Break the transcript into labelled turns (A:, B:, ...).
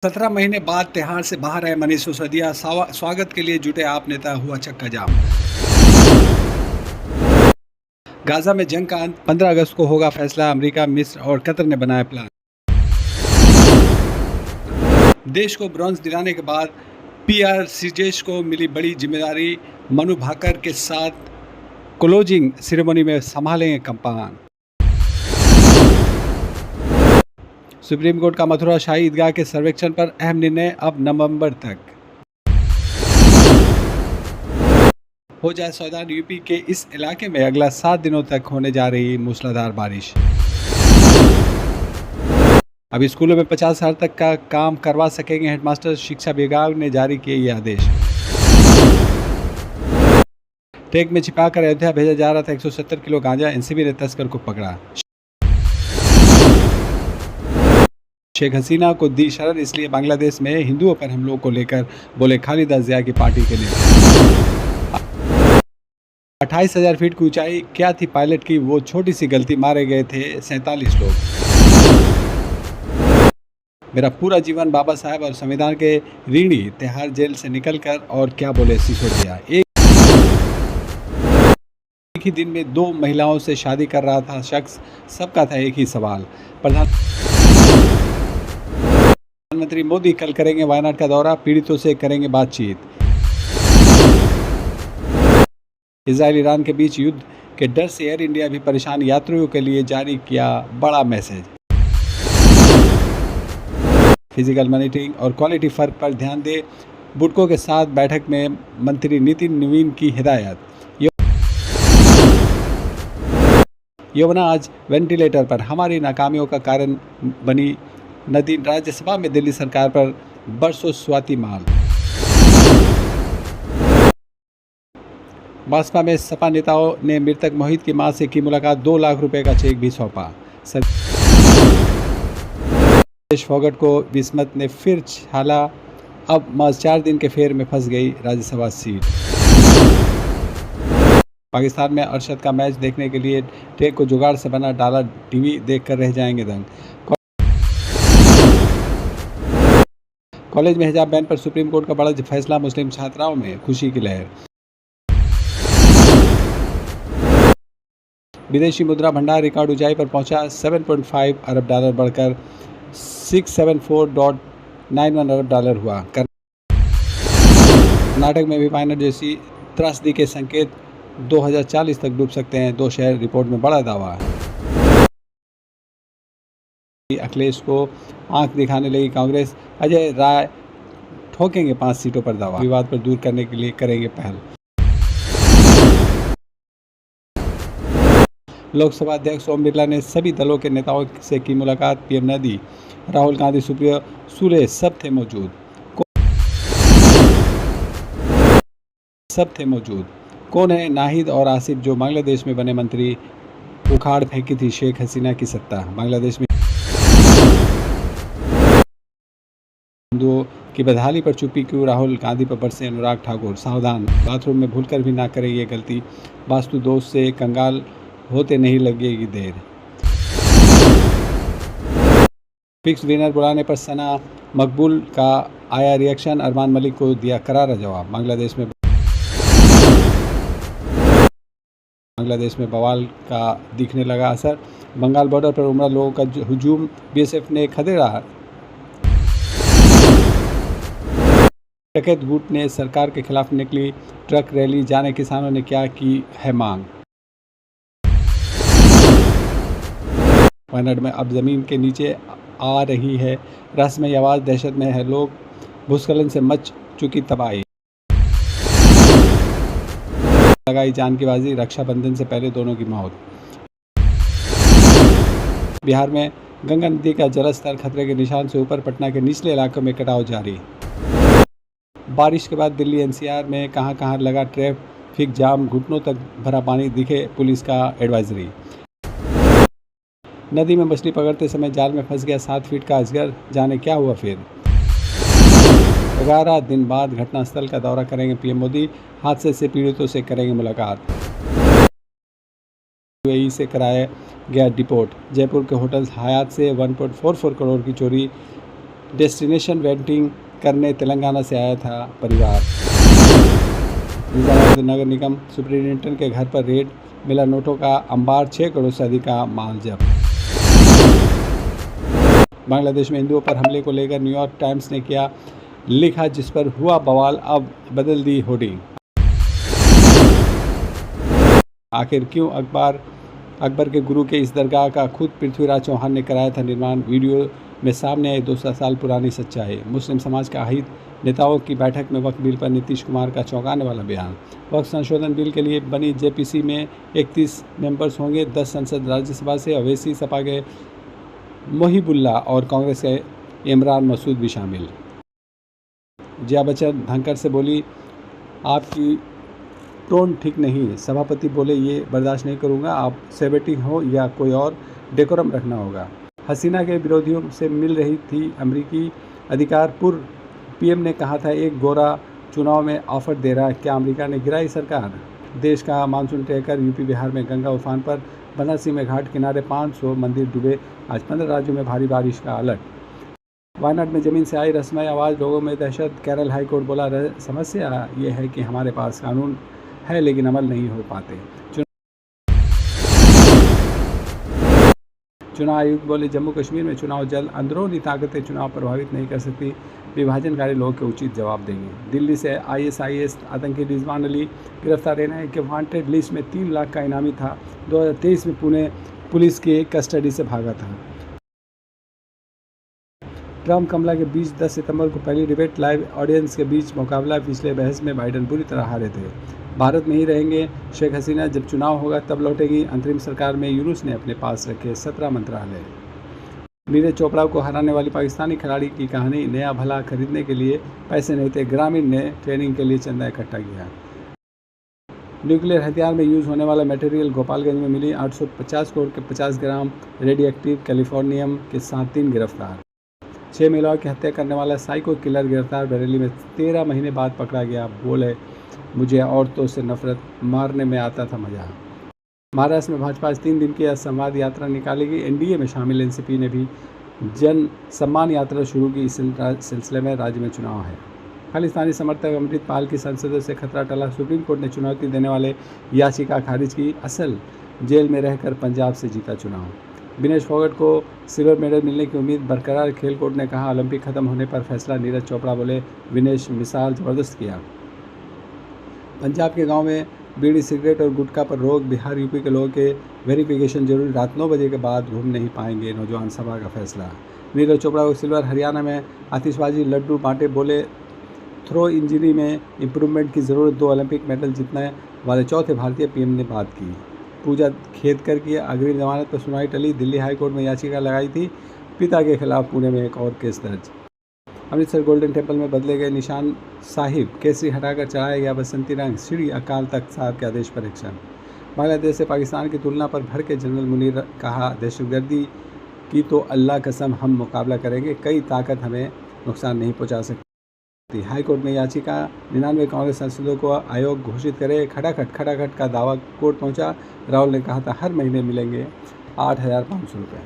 A: 17 महीने बाद तिहाड़ से बाहर आए मनीष सिसोदिया, स्वागत के लिए जुटे आप नेता, हुआ चक्का जाम। गाजा में जंग का अंत, 15 अगस्त को होगा फैसला, अमेरिका, मिस्र और कतर ने बनाया प्लान। देश को ब्रॉन्ज दिलाने के बाद पीआर श्रीजेश को मिली बड़ी जिम्मेदारी, मनु भाकर के साथ क्लोजिंग सेरेमनी में संभालेंगे कप्तान। सुप्रीम कोर्ट का मथुरा शाही ईदगाह के सर्वेक्षण पर अहम निर्णय, अब नवंबर तक हो जाए सौदान। यूपी के इस इलाके में अगला 7 दिनों तक होने जा रही मूसलाधार बारिश। अब स्कूलों में 50,000 तक का काम करवा सकेंगे हेडमास्टर, शिक्षा विभाग ने जारी किए ये आदेश। ट्रक में छिपाकर अयोध्या भेजा जा रहा था 170 किलो गांजा, एनसीबी ने तस्कर को पकड़ा। शेख हसीना को दी शरण, इसलिए बांग्लादेश में हिंदुओं पर हमलों को लेकर बोले खालिदा जिया की पार्टी के नेता। 28,000 फीट की ऊंचाई क्या थी पायलट की वो छोटी सी गलती, मारे गए थे 47 लोग। मेरा पूरा जीवन बाबा साहब और संविधान के ऋणी, तिहाड़ जेल से निकलकर और क्या बोले सिसोदिया। एक ही दिन में 2 महिलाओं से शादी कर रहा था शख्स, सबका था एक ही सवाल। प्रधानमंत्री मोदी कल करेंगे वायनाड का दौरा, पीड़ितों से करेंगे बातचीत। इजराइल ईरान के बीच युद्ध के डर से एयर इंडिया भी परेशान, यात्रियों के लिए जारी किया बड़ा मैसेज। फिजिकल मॉनिटरिंग और क्वालिटी फर्क पर ध्यान दे, बुडको के साथ बैठक में मंत्री नितिन नवीन की हिदायत। यमुना आज वेंटिलेटर पर, हमारी नाकामियों का कारण बनी नदी। राज्यसभा में दिल्ली सरकार पर बरसों स्वाति माल। बसपा में सपा नेताओं ने मृतक मोहित की मां से की मुलाकात, 2 लाख रुपए का चेक भी सौंपा। सुरेश फोगट को विस्मत ने फिर छाला, अब महज 4 दिन के फेर में फंस गई राज्यसभा सीट। पाकिस्तान में अरशद का मैच देखने के लिए ट्रैक को जुगाड़ से बना डाला, टीवी देखकर रह जाएंगे दंग। कॉलेज में हिजाब बैन पर सुप्रीम कोर्ट का बड़ा फैसला, मुस्लिम छात्राओं में खुशी की लहर। विदेशी मुद्रा भंडार रिकॉर्ड ऊंचाई पर पहुंचा, 7.5 अरब डॉलर बढ़कर 674.91 अरब डॉलर हुआ। कर्नाटक में भी माइनर जैसी त्रासदी के संकेत, 2040 तक डूब सकते हैं 2 शहर, रिपोर्ट में बड़ा दावा। अखिलेश को आंख दिखाने लगी कांग्रेस, अजय राय ठोकेंगे 5 सीटों पर दावा, विवाद पर दूर करने के लिए करेंगे पहल। लोकसभा अध्यक्ष ओम बिरला ने सभी दलों के नेताओं से की मुलाकात, पीएम मोदी, राहुल गांधी, सुप्रिया सुले सब थे मौजूद। कौन है नाहिद और आसिफ जो बांग्लादेश में बने मंत्री, उखाड़ फेंकी थी शेख हसीना की सत्ता। बांग्लादेश में हिंदुओं की बदहाली पर चुप्पी क्यों, राहुल गांधी पर बरसे अनुराग ठाकुर। सावधान, बाथरूम में भूलकर भी ना करें ये गलती, वास्तु दोष से कंगाल होते नहीं लगेगी देर। फिक्स विनर बुलाने पर सना मकबूल का आया रिएक्शन, अरमान मलिक को दिया करारा जवाब। बांग्लादेश में बवाल का दिखने लगा असर, बंगाल बॉर्डर पर उमड़ा लोगों का हुजूम, बीएसएफ ने खदेड़ा। डकैत गुट ने सरकार के खिलाफ निकली ट्रक रैली, जाने किसानों ने क्या की है मांग। वायनाड में अब जमीन के नीचे आ रही है रहस्यमयी आवाज, दहशत में है लोग, भूस्खलन से मच चुकी तबाही। लगाई जान की बाजी, रक्षाबंधन से पहले दोनों की मौत। बिहार में गंगा नदी का जलस्तर खतरे के निशान से ऊपर, पटना के निचले इलाकों में कटाव जारी। बारिश के बाद दिल्ली एनसीआर में कहां लगा ट्रैफिक जाम, घुटनों तक भरा पानी, दिखे पुलिस का एडवाइजरी। नदी में मछली पकड़ते समय जाल में फंस गया 7 फीट का अजगर, जाने क्या हुआ फिर। 11 दिन बाद घटनास्थल का दौरा करेंगे पीएम मोदी, हादसे से पीड़ितों से करेंगे मुलाकात। यूएई से कराया गया डिपोर्ट, जयपुर के होटल हयात से 1.44 करोड़ की चोरी, डेस्टिनेशन वेडिंग करने तेलंगाना से आया था परिवार। निजामुद्दीन नगर निगम सुपरिटेंडेंट के घर पर रेड, मिला नोटों का अंबार, 6 करोड़ से अधिक का माल जब्त। बांग्लादेश में हिंदुओं पर हमले को लेकर न्यूयॉर्क टाइम्स ने किया लिखा, जिस पर हुआ बवाल, अब बदल दी होर्डिंग। आखिर क्यों अकबर के गुरु के इस दरगाह का खुद पृथ्वीराज चौहान ने कराया था निर्माण, वीडियो में सामने आई 200 साल पुरानी सच्चाई। मुस्लिम समाज का अहित, नेताओं की बैठक में वक्फ बिल पर नीतीश कुमार का चौंकाने वाला बयान। वक्फ संशोधन बिल के लिए बनी जेपीसी में 31 मेंबर्स होंगे, 10 सांसद राज्यसभा से, अवैसी सपा के मोहिबुल्ला और कांग्रेस के इमरान मसूद भी शामिल। जया बच्चन धनखड़ से बोली, आपकी टोन ठीक नहीं है। सभापति बोले, ये बर्दाश्त नहीं करूंगा, आप सेलिब्रिटी हो या कोई और, डेकोरम रखना होगा। हसीना के विरोधियों से मिल रही थी अमेरिकी अधिकार पूर्व पीएम ने कहा था, एक गोरा चुनाव में ऑफर दे रहा है, क्या अमेरिका ने गिराई सरकार। देश का मानसून टहकर यूपी बिहार में गंगा उफान पर, बनारसी में घाट किनारे 500 मंदिर डूबे, आज 15 राज्यों में भारी बारिश का अलर्ट। वायनाड में जमीन से आई रस्मय आवाज़, लोगों में दहशत, केरल हाईकोर्ट बोला, समस्या ये है कि हमारे पास कानून है लेकिन अमल नहीं हो पाते। चुनाव आयुक्त बोले, जम्मू कश्मीर में चुनाव जल्द, अंदरूनी ताकतें चुनाव प्रभावित नहीं कर सकती, विभाजनकारी लोग के उचित जवाब देंगे। दिल्ली से आईएसआईएस आतंकी रिजवान अली गिरफ्तार, एनआईए के वांटेड लिस्ट में 3 लाख का इनामी था, 2023 में पुणे पुलिस की कस्टडी से भागा था। ट्रम्प कमला के बीच 10 सितंबर को पहली डिबेट, लाइव ऑडियंस के बीच मुकाबला, पिछले बहस में बाइडेन बुरी तरह हारे थे। भारत में ही रहेंगे शेख हसीना, जब चुनाव होगा तब लौटेगी। अंतरिम सरकार में यूनुस ने अपने पास रखे 17 मंत्रालय। नीरज चोपड़ा को हराने वाली पाकिस्तानी खिलाड़ी की कहानी, नया भला खरीदने के लिए पैसे नहीं थे, ग्रामीण ने ट्रेनिंग के लिए चंदा इकट्ठा किया। न्यूक्लियर हथियार में यूज होने वाला मटेरियल गोपालगंज में मिली, 850 करोड़ के 50 ग्राम रेडियो एक्टिव कैलिफोर्नियम के साथ 3 गिरफ्तार। 6 महिलाओं की हत्या करने वाला साइको किलर गिरफ्तार, बरेली में 13 महीने बाद पकड़ा गया, बोले, मुझे औरतों से नफरत, मारने में आता था मजा। महाराष्ट्र में भाजपा 3 दिन की संवाद यात्रा निकालेगी, एनडीए में शामिल एनसीपी ने भी जन सम्मान यात्रा शुरू की। इस सिलसिले में राज्य में चुनाव है। खालिस्तानी समर्थक अमृतपाल की संसदों से खतरा टला, सुप्रीम कोर्ट ने चुनौती देने वाले याचिका खारिज की, असल जेल में रहकर पंजाब से जीता चुनाव। विनेश फोगाट को सिल्वर मेडल मिलने की उम्मीद बरकरार, खेल कोर्ट ने कहा, ओलंपिक खत्म होने पर फैसला। नीरज चोपड़ा बोले, विनेश मिसाल जबरदस्त किया। पंजाब के गांव में बीड़ी, सिगरेट और गुटखा पर रोक, बिहार यूपी के लोगों के वेरिफिकेशन जरूरी, रात 9 बजे के बाद घूम नहीं पाएंगे, नौजवान सभा का फैसला। नीरज चोपड़ा को सिल्वर, हरियाणा में आतिशबाजी, लड्डू बांटे, बोले, थ्रो इंजरी में इंप्रूवमेंट की ज़रूरत, 2 ओलंपिक मेडल जीतने वाले चौथे भारतीय, पीएम ने बात की। पूजा खेदकर की अग्रिम जमानत पर सुनवाई टली, दिल्ली हाईकोर्ट में याचिका लगाई थी, पिता के खिलाफ पुणे में एक और केस दर्ज। अमृतसर गोल्डन टेम्पल में बदले गए निशान साहिब, केसरी हटाकर चढ़ाया गया बसंती रंग, श्री अकाल तख्त साहब के आदेश पर एक्शन। बांग्लादेश से पाकिस्तान की तुलना पर भड़के जनरल मुनीर, कहा, दहशतगर्दी की तो अल्लाह कसम हम मुकाबला करेंगे, कई ताकत हमें नुकसान नहीं पहुंचा सकती। हाईकोर्ट में याचिका, 99 कांग्रेस सांसदों को आयोग घोषित करे, खटाखट का दावा कोर्ट पहुंचा। राहुल ने कहा था, हर महीने मिलेंगे 8,500 रुपये।